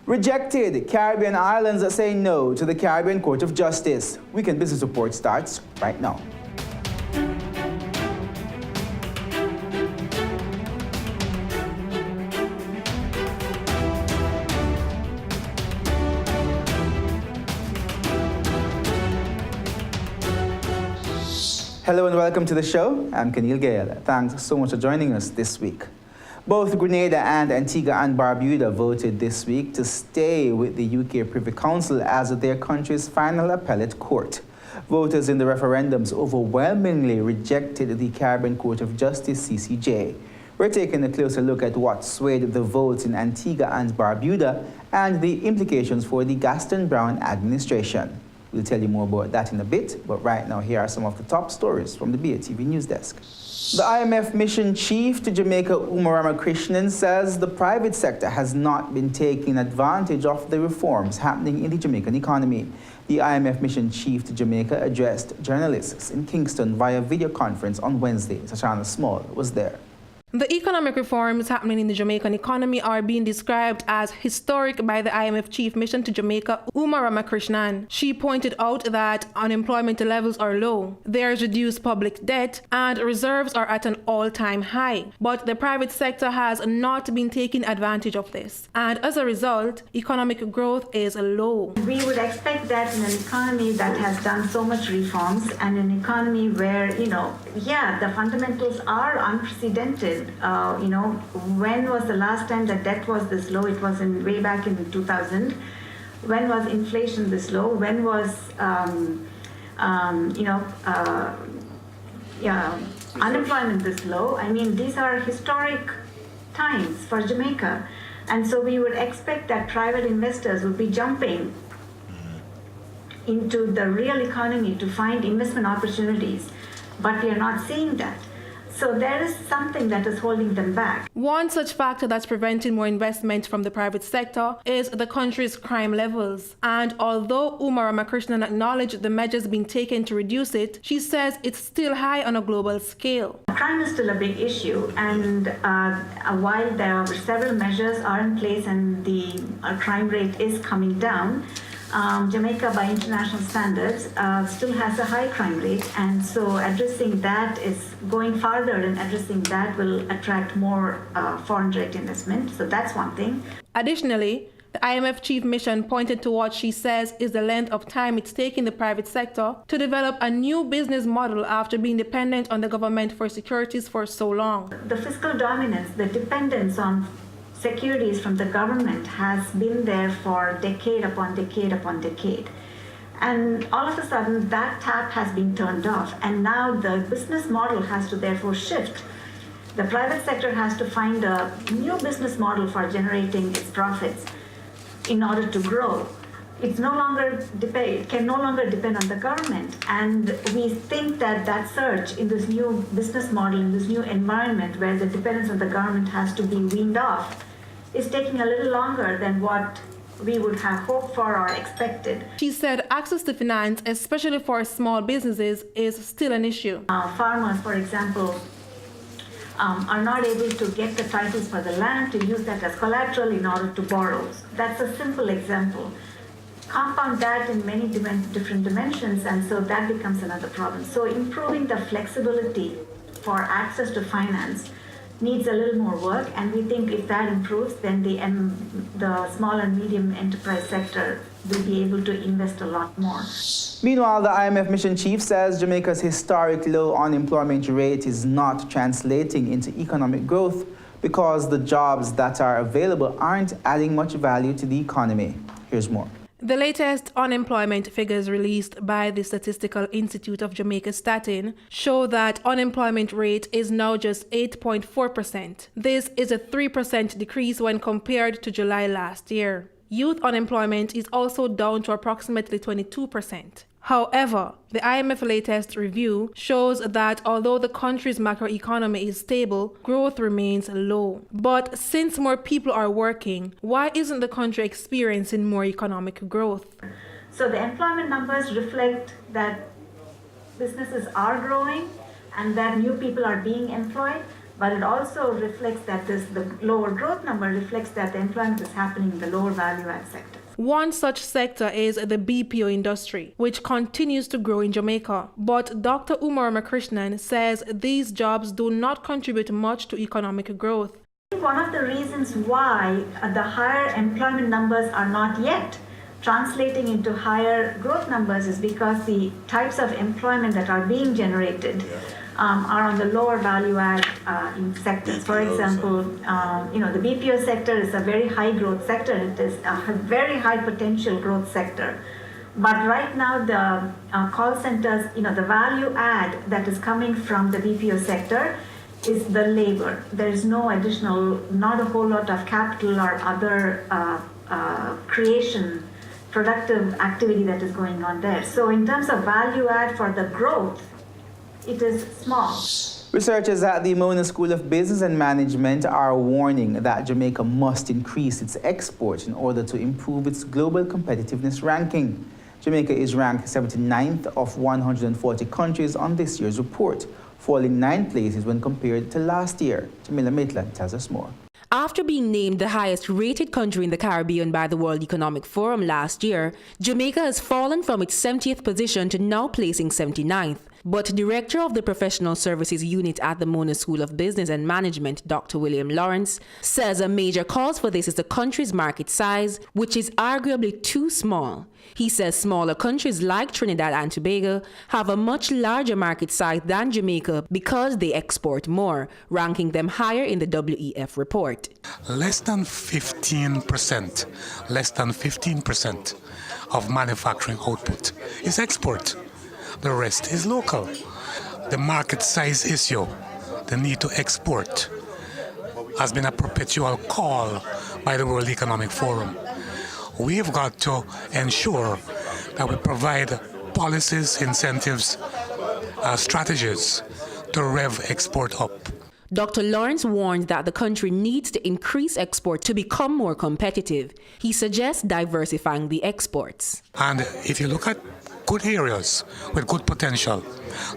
Rejected. Caribbean islands say no to the Caribbean Court of Justice. Weekend Business Report starts right now. Hello and welcome to the show. I'm Kenil Gale. Thanks so much for joining us this week. Both Grenada and Antigua and Barbuda voted this week to stay with the UK Privy Council as their country's final appellate court. Voters in the referendums overwhelmingly rejected the Caribbean Court of Justice, CCJ. We're taking a closer look at what swayed the votes in Antigua and Barbuda and the implications for the Gaston Brown administration. We'll tell you more about that in a bit, but right now here are some of the top stories from the BATV News Desk. The IMF mission chief to Jamaica, Umar Ramakrishnan, says the private sector has not been taking advantage of the reforms happening in the Jamaican economy. The IMF mission chief to Jamaica addressed journalists in Kingston via video conference on Wednesday. Tashana Small was there. The economic reforms happening in the Jamaican economy are being described as historic by the IMF chief mission to Jamaica, Umar Ramakrishnan. She pointed out that unemployment levels are low, there is reduced public debt, and reserves are at an all-time high. But the private sector has not been taking advantage of this, and as a result, economic growth is low. We would expect that in an economy that has done so much reforms and an economy where, the fundamentals are unprecedented. When was the last time that debt was this low? It was way back in 2000. When was inflation this low? When was, unemployment this low? I mean, these are historic times for Jamaica. And so we would expect that private investors would be jumping into the real economy to find investment opportunities. But we are not seeing that. So there is something that is holding them back. One such factor that's preventing more investment from the private sector is the country's crime levels. And although Umar Ramakrishnan acknowledged the measures being taken to reduce it, she says it's still high on a global scale. Crime is still a big issue, and while there are several measures are in place and the crime rate is coming down, Jamaica, by international standards, still has a high crime rate, and so addressing that is going farther, and addressing that will attract more foreign direct investment. So that's one thing. Additionally, the IMF chief mission pointed to what she says is the length of time it's taking the private sector to develop a new business model after being dependent on the government for securities for so long. The fiscal dominance, the dependence on securities from the government has been there for decade upon decade upon decade. And all of a sudden, that tap has been turned off. And now the business model has to therefore shift. The private sector has to find a new business model for generating its profits in order to grow. It can no longer depend on the government. And we think that that surge in this new business model, in this new environment where the dependence on the government has to be weaned off, is taking a little longer than what we would have hoped for or expected. She said access to finance, especially for small businesses, is still an issue. Farmers, for example, are not able to get the titles for the land to use that as collateral in order to borrow. That's a simple example. Compound that in many different dimensions, and so that becomes another problem. So improving the flexibility for access to finance needs a little more work, and we think if that improves, then the small and medium enterprise sector will be able to invest a lot more. Meanwhile, the IMF mission chief says Jamaica's historic low unemployment rate is not translating into economic growth because the jobs that are available aren't adding much value to the economy. Here's more. The latest unemployment figures released by the Statistical Institute of Jamaica Statin show that unemployment rate is now just 8.4%. This is a 3% decrease when compared to July last year. Youth unemployment is also down to approximately 22%. However, the IMF latest review shows that although the country's macroeconomy is stable, growth remains low. But since more people are working, why isn't the country experiencing more economic growth? So the employment numbers reflect that businesses are growing and that new people are being employed, but it also reflects that the lower growth number reflects that the employment is happening in the lower value add sector. One such sector is the BPO industry, which continues to grow in Jamaica. But Dr. Umar Krishnan says these jobs do not contribute much to economic growth. One of the reasons why the higher employment numbers are not yet translating into higher growth numbers is because the types of employment that are being generated are on the lower value add in sectors. For example, the BPO sector is a very high growth sector. It is a very high potential growth sector. But right now the call centers, the value add that is coming from the BPO sector is the labor. There is no additional, not a whole lot of capital or other productive activity that is going on there. So in terms of value add for the growth, it is small. Researchers at the Mona School of Business and Management are warning that Jamaica must increase its exports in order to improve its global competitiveness ranking. Jamaica is ranked 79th of 140 countries on this year's report, falling 9 places when compared to last year. Jamila Maitland tells us more. After being named the highest rated country in the Caribbean by the World Economic Forum last year, Jamaica has fallen from its 70th position to now placing 79th. But Director of the Professional Services Unit at the Mona School of Business and Management, Dr. William Lawrence, says a major cause for this is the country's market size, which is arguably too small. He says smaller countries like Trinidad and Tobago have a much larger market size than Jamaica because they export more, ranking them higher in the WEF report. Less than 15% of manufacturing output is export. The rest is local. The market size issue, the need to export, has been a perpetual call by the World Economic Forum. We've got to ensure that we provide policies, incentives, strategies to rev export up. Dr. Lawrence warned that the country needs to increase export to become more competitive. He suggests diversifying the exports. And if you look at good areas with good potential,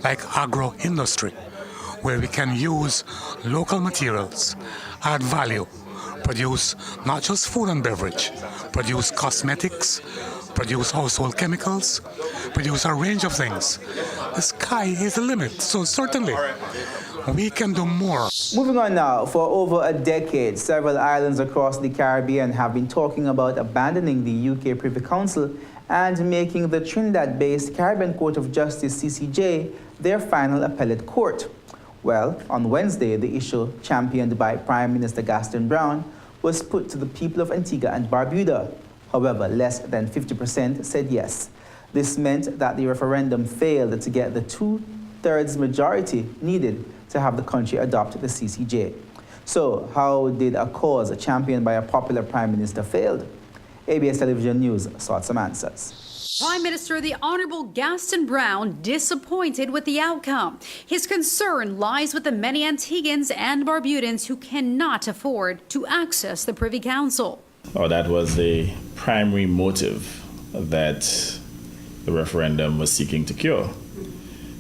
like agro-industry, where we can use local materials, add value, produce not just food and beverage, produce cosmetics, produce household chemicals, produce a range of things. The sky is the limit, so certainly we can do more. Moving on now, for over a decade, several islands across the Caribbean have been talking about abandoning the UK Privy Council and making the Trinidad-based Caribbean Court of Justice, CCJ, their final appellate court. Well, on Wednesday, the issue, championed by Prime Minister Gaston Brown, was put to the people of Antigua and Barbuda. However, less than 50% said yes. This meant that the referendum failed to get the 2/3 majority needed to have the country adopt the CCJ. So, how did a cause championed by a popular Prime Minister fail? ABS Television News sought some answers. Prime Minister the Honourable Gaston Brown disappointed with the outcome. His concern lies with the many Antiguans and Barbudans who cannot afford to access the Privy Council. Oh, that was the primary motive that the referendum was seeking to cure.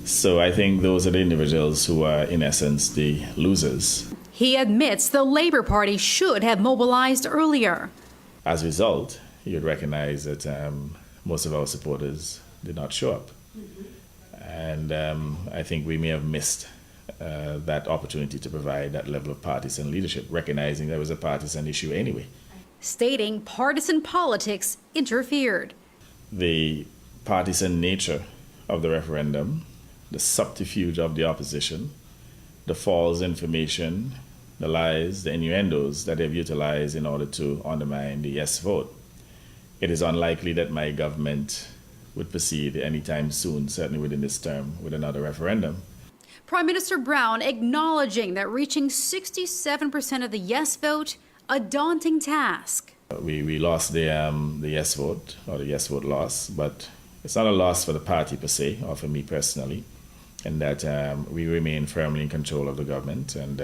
So I think those are the individuals who are, in essence, the losers. He admits the Labour Party should have mobilized earlier. As a result, you'd recognize that most of our supporters did not show up. And I think we may have missed that opportunity to provide that level of partisan leadership, recognizing there was a partisan issue anyway. Stating partisan politics interfered. The partisan nature of the referendum, the subterfuge of the opposition, the false information, the lies, the innuendos that they've utilized in order to undermine the yes vote. It is unlikely that my government would proceed anytime soon, certainly within this term, with another referendum. Prime Minister Brown acknowledging that reaching 67% of the yes vote, a daunting task. We lost the yes vote, or the yes vote loss, but it's not a loss for the party per se, or for me personally, in that we remain firmly in control of the government, and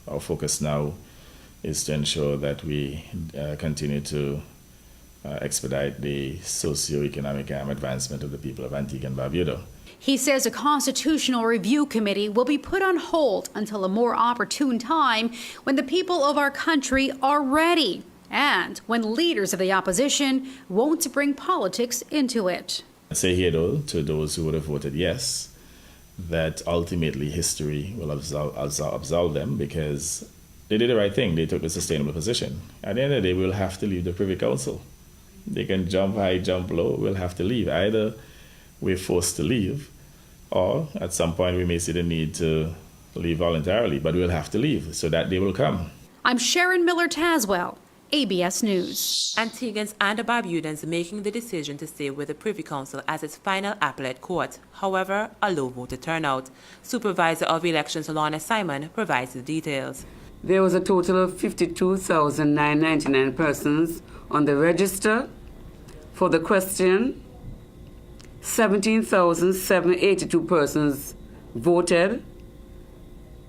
our focus now is to ensure that we continue to expedite the socio-economic advancement of the people of Antigua and Barbuda. He says a constitutional review committee will be put on hold until a more opportune time when the people of our country are ready and when leaders of the opposition won't bring politics into it. I say here, though, to those who would have voted yes, that ultimately history will absolve them because they did the right thing. They took the sustainable position. At the end of the day, we'll have to leave the Privy Council. They can jump high, jump low. We'll have to leave. Either we're forced to leave, or at some point we may see the need to leave voluntarily, but we'll have to leave, so that day will come. I'm Sharon Miller-Taswell, ABS News. Antiguans and Barbudans making the decision to stay with the Privy Council as its final appellate court. However, a low voter turnout. Supervisor of Elections Lorna Simon provides the details. There was a total of 52,999 persons on the register. For the question, 17,782 persons voted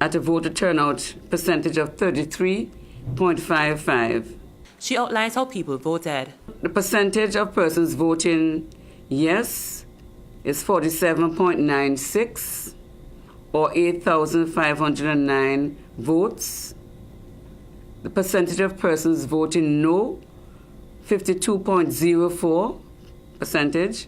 at a voter turnout percentage of 33.55. She outlines how people voted. The percentage of persons voting yes is 47.96, or 8,509 votes. The percentage of persons voting no, 52.04%,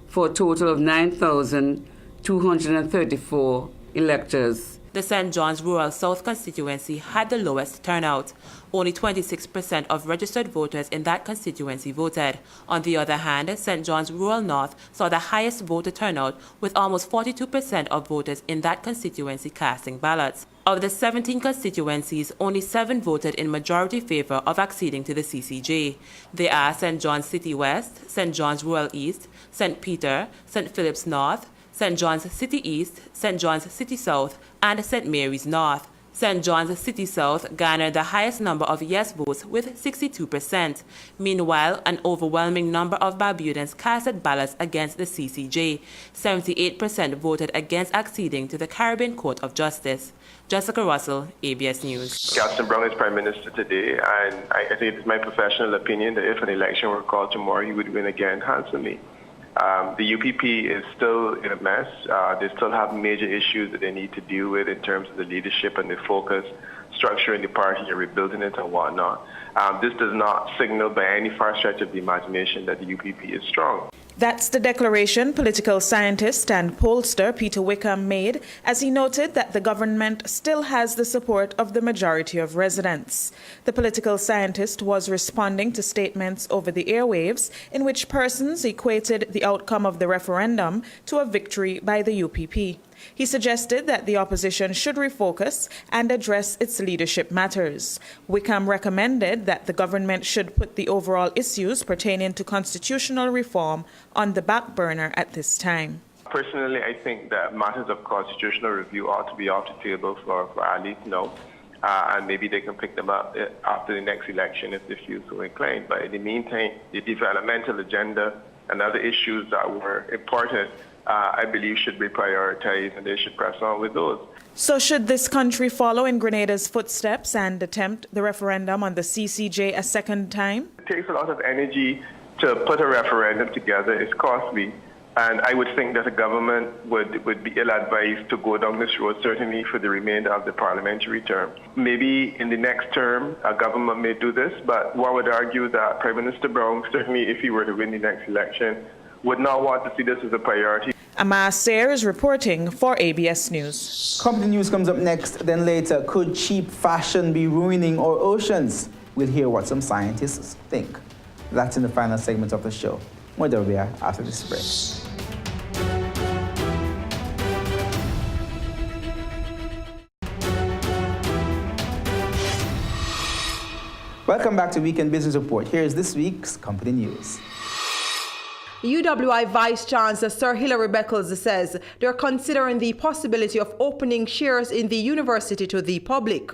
for a total of 9,234 electors. The St. John's Rural South constituency had the lowest turnout. Only 26% of registered voters in that constituency voted. On the other hand, St. John's Rural North saw the highest voter turnout, with almost 42% of voters in that constituency casting ballots. Of the 17 constituencies, only 7 voted in majority favor of acceding to the CCJ. They are St. John's City West, St. John's Rural East, St. Peter, St. Philip's North, St. John's City East, St. John's City South, and St. Mary's North. St. John's City South garnered the highest number of yes votes with 62%. Meanwhile, an overwhelming number of Barbudans casted ballots against the CCJ. 78% voted against acceding to the Caribbean Court of Justice. Jessica Russell, ABS News. Gaston Brown is Prime Minister today, and I think it's my professional opinion that if an election were called tomorrow, he would win again handsomely. The UPP is still in a mess. They still have major issues that they need to deal with in terms of the leadership and the focus, structuring the party and rebuilding it and whatnot. This does not signal by any far stretch of the imagination that the UPP is strong. That's the declaration political scientist and pollster Peter Wickham made as he noted that the government still has the support of the majority of residents. The political scientist was responding to statements over the airwaves in which persons equated the outcome of the referendum to a victory by the UPP. He suggested that the opposition should refocus and address its leadership matters. Wickham recommended that the government should put the overall issues pertaining to constitutional reform on the back burner at this time. Personally, I think that matters of constitutional review ought to be off the table for at least now. And maybe they can pick them up after the next election if they feel so inclined. But in the meantime, the developmental agenda and other issues that were important, I believe, should be prioritized, and they should press on with those. So should this country follow in Grenada's footsteps and attempt the referendum on the CCJ a second time? It takes a lot of energy to put a referendum together. It's costly. And I would think that the government would be ill-advised to go down this road, certainly for the remainder of the parliamentary term. Maybe in the next term, a government may do this, but one would argue that Prime Minister Brown, certainly if he were to win the next election, would not want to see this as a priority. Amar Sayre is reporting for ABS News. Company news comes up next, then later. Could cheap fashion be ruining our oceans? We'll hear what some scientists think. That's in the final segment of the show. More there we are after this break. Welcome back to Weekend Business Report. Here's this week's company news. UWI Vice Chancellor Sir Hilary Beckles says they're considering the possibility of opening shares in the university to the public.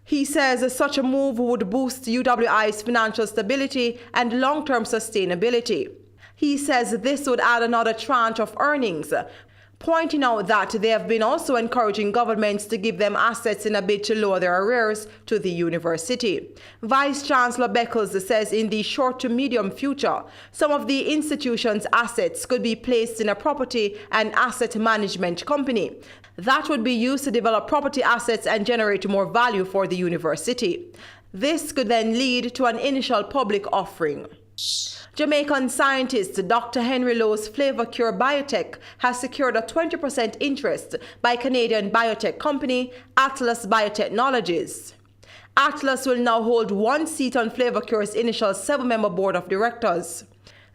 He says such a move would boost UWI's financial stability and long-term sustainability. He says this would add another tranche of earnings. pointing out that they have been also encouraging governments to give them assets in a bid to lower their arrears to the university. Vice Chancellor Beckles says in the short to medium future, some of the institution's assets could be placed in a property and asset management company. That would be used to develop property assets and generate more value for the university. This could then lead to an initial public offering. Jamaican scientist Dr. Henry Lowe's FlavorCure Biotech has secured a 20% interest by Canadian biotech company Atlas Biotechnologies. Atlas will now hold one seat on FlavorCure's initial 7-member board of directors.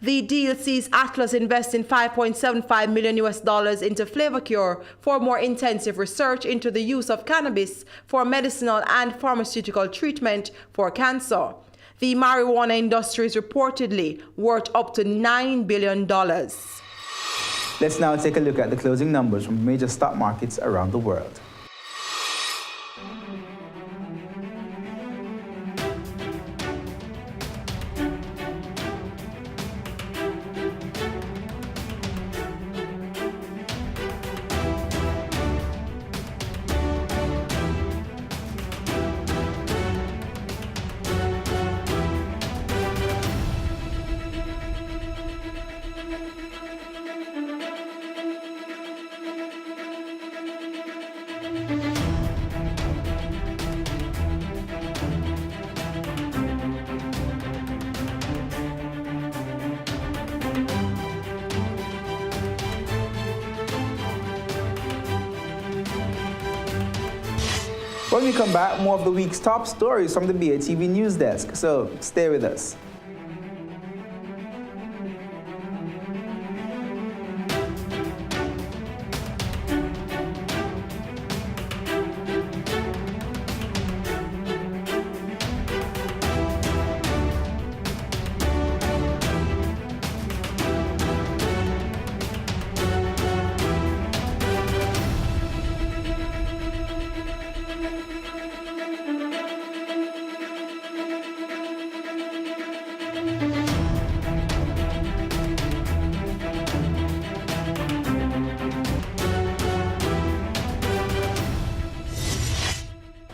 The deal sees Atlas investing $5.75 million into FlavorCure for more intensive research into the use of cannabis for medicinal and pharmaceutical treatment for cancer. The marijuana industry is reportedly worth up to $9 billion. Let's now take a look at the closing numbers from major stock markets around the world. When we come back, more of the week's top stories from the BATV News Desk, so stay with us.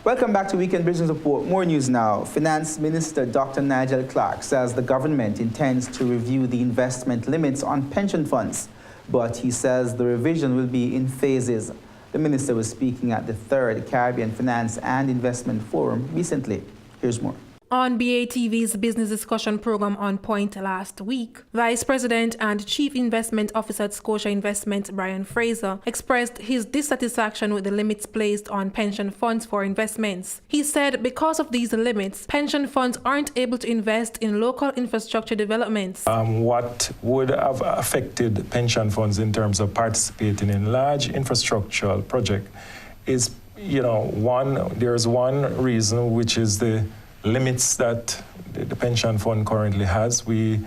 Welcome back to Weekend Business Report. More news now. Finance Minister Dr. Nigel Clark says the government intends to review the investment limits on pension funds, but he says the revision will be in phases. The minister was speaking at the 3rd Caribbean Finance and Investment Forum recently. Here's more. On BATV's business discussion program On Point last week, Vice President and Chief Investment Officer at Scotia Investments Brian Fraser expressed his dissatisfaction with the limits placed on pension funds for investments. He said because of these limits, pension funds aren't able to invest in local infrastructure developments. What would have affected pension funds in terms of participating in large infrastructural projects is, there's one reason, which is the limits that the pension fund currently has. We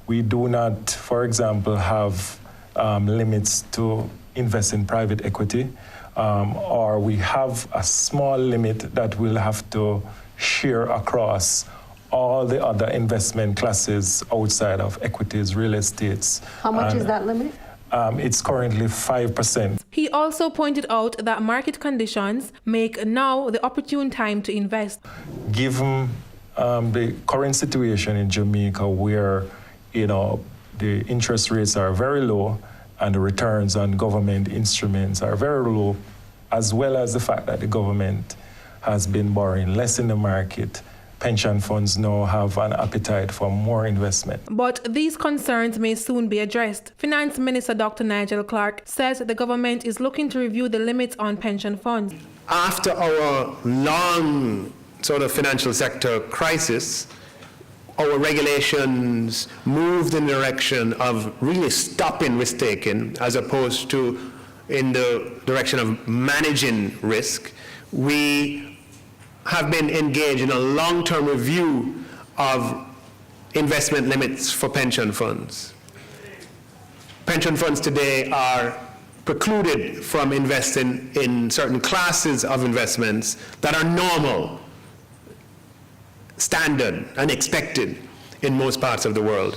do not, for example, have limits to invest in private equity, or we have a small limit that we'll have to share across all the other investment classes outside of equities, real estates. How much is that limit? It's currently 5%. He also pointed out that market conditions make now the opportune time to invest. Given the current situation in Jamaica where, the interest rates are very low and the returns on government instruments are very low, as well as the fact that the government has been borrowing less in the market, pension funds now have an appetite for more investment. But these concerns may soon be addressed. Finance Minister Dr. Nigel Clark says the government is looking to review the limits on pension funds. After our long sort of financial sector crisis, our regulations moved in the direction of really stopping risk-taking as opposed to in the direction of managing risk. We have been engaged in a long-term review of investment limits for pension funds. Pension funds today are precluded from investing in certain classes of investments that are normal, standard, and expected in most parts of the world.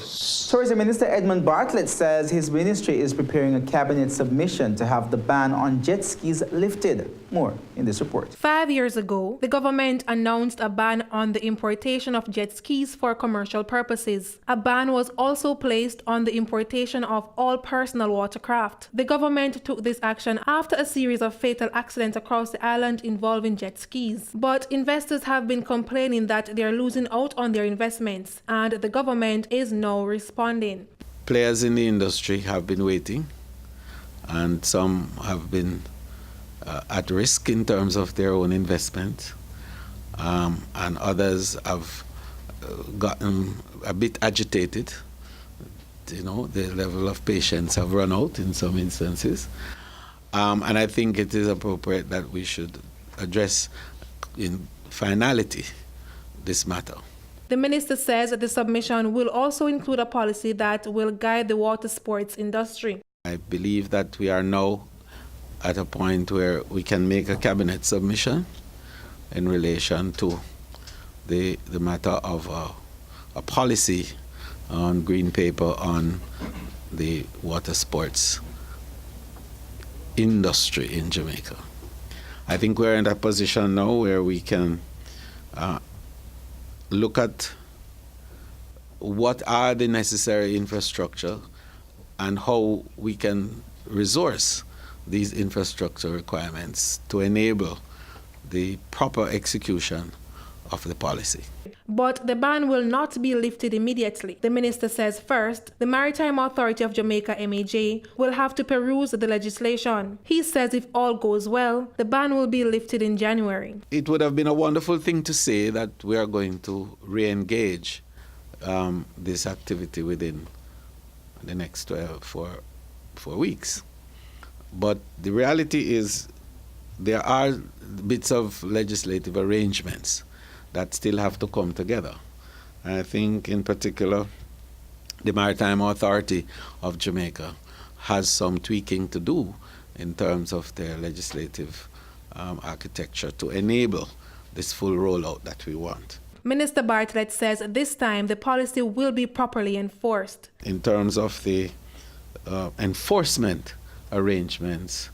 Tourism Minister Edmund Bartlett says his ministry is preparing a cabinet submission to have the ban on jet skis lifted. More in this report. 5 years ago, the government announced a ban on the importation of jet skis for commercial purposes. A ban was also placed on the importation of all personal watercraft. The government took this action after a series of fatal accidents across the island involving jet skis. But investors have been complaining that they are losing out on their investments, and the government is now responding. Players in the industry have been waiting, and some have been at risk in terms of their own investment, and others have gotten a bit agitated. You know, the level of patience have run out in some instances, and I think it is appropriate that we should address in finality this matter. The minister says that the submission will also include a policy that will guide the water sports industry. I believe that we are now at a point where we can make a cabinet submission in relation to the matter of a policy on green paper on the water sports industry in Jamaica. I think we're in a position now where we can look at what are the necessary infrastructure and how we can resource these infrastructure requirements to enable the proper execution of the policy. But the ban will not be lifted immediately. The minister says first, the Maritime Authority of Jamaica, MAJ, will have to peruse the legislation. He says if all goes well, the ban will be lifted in January. It would have been a wonderful thing to say that we are going to re-engage this activity within the next 4 weeks. But the reality is there are bits of legislative arrangements that still have to come together. And I think in particular, the Maritime Authority of Jamaica has some tweaking to do in terms of their legislative architecture to enable this full rollout that we want. Minister Bartlett says this time the policy will be properly enforced. In terms of the enforcement arrangements,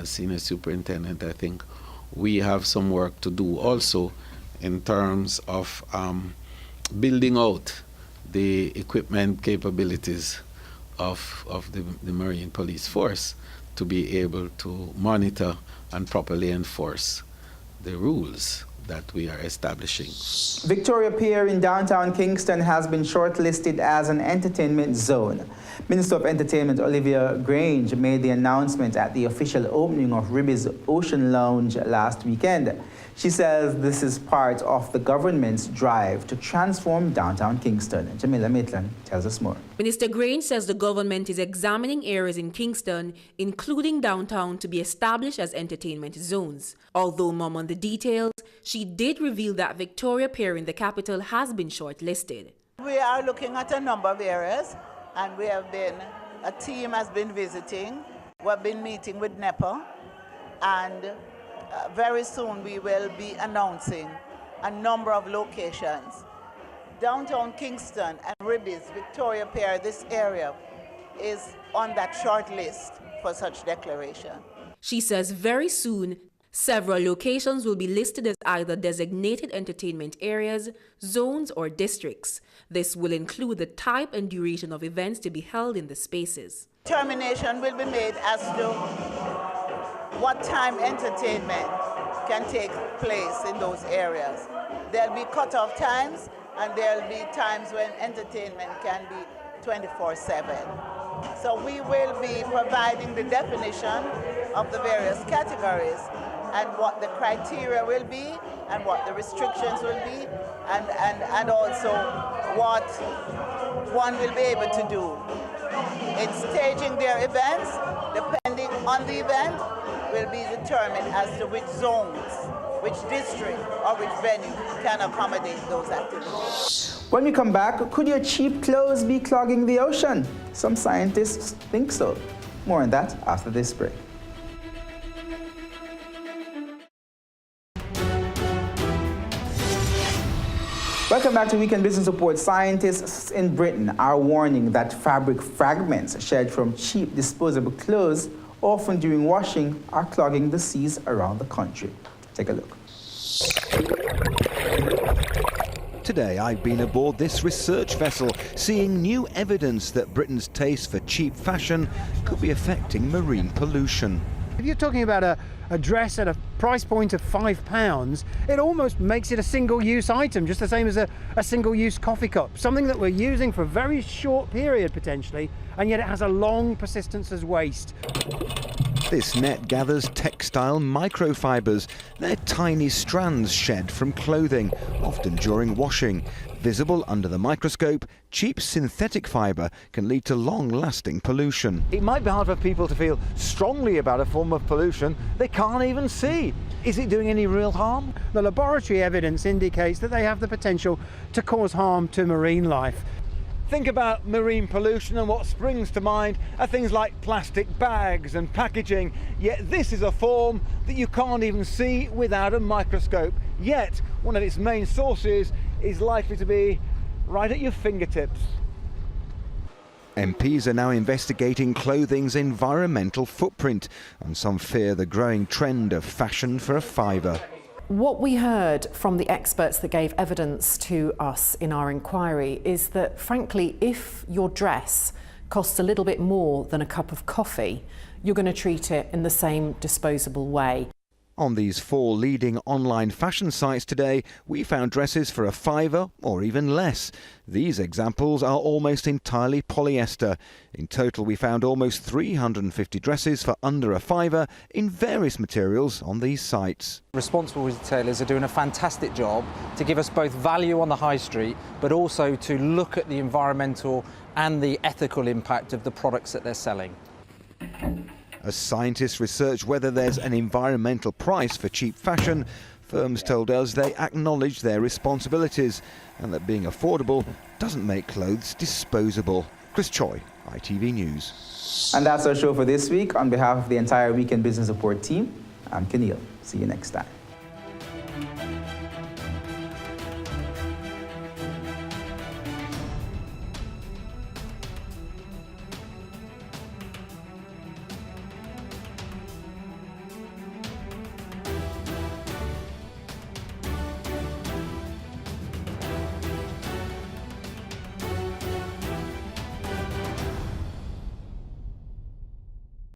Senior Superintendent, I think we have some work to do also in terms of building out the equipment capabilities of the Marine Police Force to be able to monitor and properly enforce the rules that we are establishing. Victoria Pier in downtown Kingston has been shortlisted as an entertainment zone. Minister of Entertainment Olivia Grange made the announcement at the official opening of Ribby's Ocean Lounge last weekend. She says this is part of the government's drive to transform downtown Kingston. Jamila Maitland tells us more. Minister Grange says the government is examining areas in Kingston, including downtown, to be established as entertainment zones. Although mum on the details, she did reveal that Victoria Pier in the capital has been shortlisted. We are looking at a number of areas, and a team has been visiting. We've been meeting with NEPA, and very soon we will be announcing a number of locations. Downtown Kingston and Ribby's, Victoria Pier, this area is on that short list for such declaration. She says very soon, several locations will be listed as either designated entertainment areas, zones, or districts. This will include the type and duration of events to be held in the spaces. Determination will be made as to what time entertainment can take place in those areas. There'll be cut-off times, and there'll be times when entertainment can be 24/7. So we will be providing the definition of the various categories and what the criteria will be and what the restrictions will be and also what one will be able to do. In staging their events, depending on the event, will be determined as to which zones, which district or which venue can accommodate those activities. When we come back, could your cheap clothes be clogging the ocean? Some scientists think so. More on that after this break. Welcome back to Weekend Business Report. Scientists in Britain are warning that fabric fragments shed from cheap disposable clothes, often during washing, are clogging the seas around the country. Take a look. Today I've been aboard this research vessel, seeing new evidence that Britain's taste for cheap fashion could be affecting marine pollution. If you're talking about a dress at a price point of £5, it almost makes it a single-use item, just the same as a single-use coffee cup. Something that we're using for a very short period, potentially, and yet it has a long persistence as waste. This net gathers textile microfibers. They're tiny strands shed from clothing, often during washing. Visible under the microscope, cheap synthetic fibre can lead to long-lasting pollution. It might be hard for people to feel strongly about a form of pollution they can't even see. Is it doing any real harm? The laboratory evidence indicates that they have the potential to cause harm to marine life. Think about marine pollution and what springs to mind are things like plastic bags and packaging, yet this is a form that you can't even see without a microscope. Yet one of its main sources is likely to be right at your fingertips. MPs are now investigating clothing's environmental footprint, and some fear the growing trend of fashion for a fiver. What we heard from the experts that gave evidence to us in our inquiry is that, frankly, if your dress costs a little bit more than a cup of coffee, you're going to treat it in the same disposable way. On these 4 leading online fashion sites today, we found dresses for a £5 or even less. These examples are almost entirely polyester. In total, we found almost 350 dresses for under a £5 in various materials on these sites. Responsible retailers are doing a fantastic job to give us both value on the high street, but also to look at the environmental and the ethical impact of the products that they're selling. As scientists research whether there's an environmental price for cheap fashion, firms told us they acknowledge their responsibilities and that being affordable doesn't make clothes disposable. Chris Choi, ITV News. And that's our show for this week. On behalf of the entire Weekend Business Report team, I'm Keneal. See you next time.